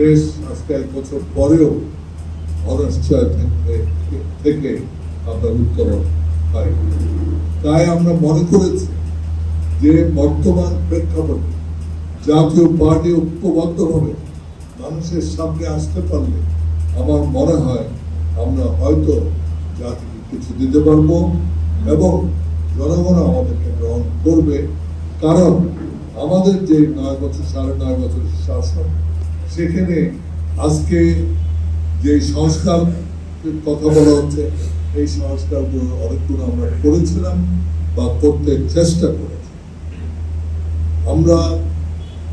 দেশ আজকে 1 বছর পরেও অনিশ্চয় থেকে আমরা উত্তরণ পাই। তাই আমরা মনে করেছি যে বর্তমান প্রেক্ষাপটে জাতীয় পার্টি ঐক্যবদ্ধভাবে মানুষের সামনে আসতে পারলে আমার মনে হয় আমরা হয়তো জাতিকে কিছু দিতে পারবো এবং জনগণ আমাদেরকে গ্রহণ করবে। কারণ আমাদের যে 9 বছর 9.5 বছরের শাসন, সেখানে আজকে যে সংস্কার কথা বলা হচ্ছে, এই সংস্কারগুলো অনেকগুলো আমরা করেছিলাম বা করতে চেষ্টা করেছি।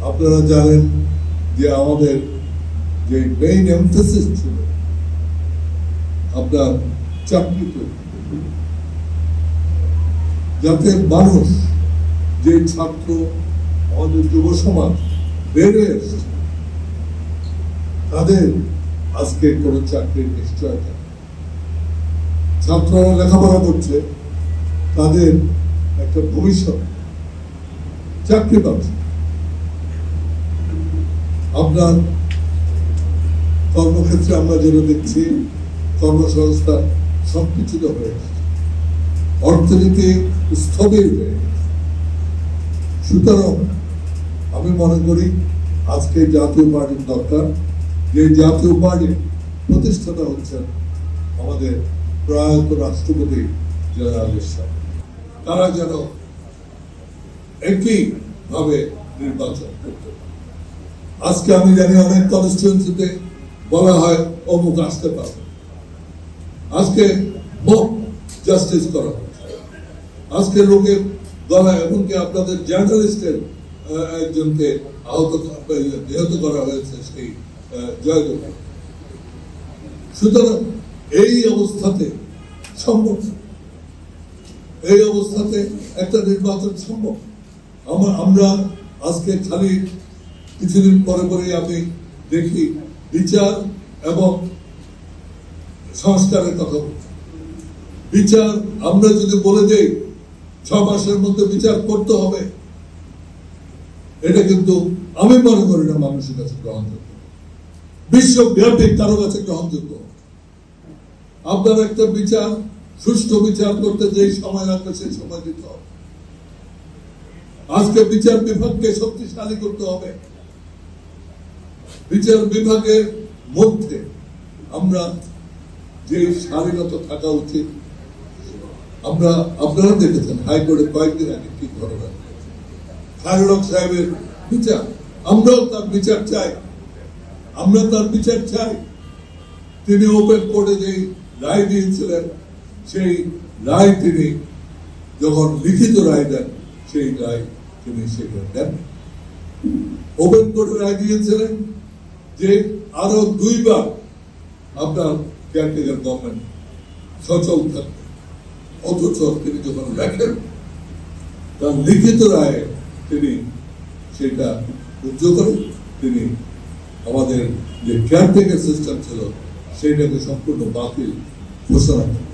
আপনারা জানেন যে আমাদের যে মেইন এমফেসিস ছিল আপনার চাকরি তৈরি, যাতে মানুষ, যে ছাত্র আমাদের যুব সমাজ বেড়ে এসছে, তাদের আজকে কোনো চাকরির নিশ্চয়তা। ছাত্ররা লেখাপড়া করছে, তাদের একটা ভবিষ্যৎ, চাকরি পাচ্ছে। আপনার কর্মক্ষেত্রে আমরা যেটা দেখছি, কর্মসংস্থান সংকুচিত হয়ে গেছে, অর্থনীতি স্থবির হয়ে গেছে। সুতরাং আমি মনে করি আজকে জাতীয় পার্টির দরকার, যে জাতীয় পার্টির প্রতিষ্ঠাতা হচ্ছেন আমাদের প্রয়াত রাষ্ট্রপতি জেনারেল এরশাদ। তারা যেন একই ভাবে নির্বাচন করতে পারে। আজকে আমি জানি অনেক কনস্টিটিউয়েন্সিতে বলা হয় অমুক আসতে পারে, আজকে মক জাস্টিস করা হচ্ছে, আজকে লোকের গলায়, এমনকি আপনাদের জার্নালিস্টের একজনকে নিহত করা হয়েছে সেই জয়দুল। সুতরাং এই অবস্থাতে সম্ভব, এই অবস্থাতে একটা নির্বাচন সম্ভব। আমরা আজকে খালি কিছুদিন পরে পরে আমি দেখি বিচার এবং সংস্কারের কথা বলছি। বিচার আমরা যদি বলে দেই 6 মাসের মধ্যে বিচার করতে হবে, এটা কিন্তু আমি মনে করি না মানুষের কাছে গ্রহণযোগ্য, বিশ্বব্যাপী কারো কাছে গ্রহণযোগ্য। আপনার একটা বিচার, সুষ্ঠু বিচার করতে যে সময় লাগবে সেই সময় দিতে হবে। আজকে বিচার বিভাগকে শক্তিশালী করতে হবে। বিচার বিভাগের মধ্যে আমরা যে স্বাধীনতা থাকা উচিত, আপনারা দেখেছেন হাইকোর্টে কয়েকদিন আগে কি ঘটনা, খায়রুল হক সাহেবের বিচার, আমরাও তার বিচার চাই, আমরা তার বিচার চাই। তিনি ওপেন কোর্টে যে রায় দিয়েছিলেন, সেই রায় তিনি যখন লিখিত রায় দেন, সেই রায় তিনি সেখানে দেন। ওপেন কোর্টে রায় দিয়েছিলেন যে আরো 2 বার আপনার কেয়ারটেকার গভর্নমেন্ট সচল থাকবে, অথচ তিনি যখন লেখেন তার লিখিত রায়ে তিনি সেটা উজ্জ্ব করেন, তিনি আমাদের যে কেয়ারটেকার সিস্টেম ছিল সেইটাকে সম্পূর্ণ বাতিল ঘোষণা করেন।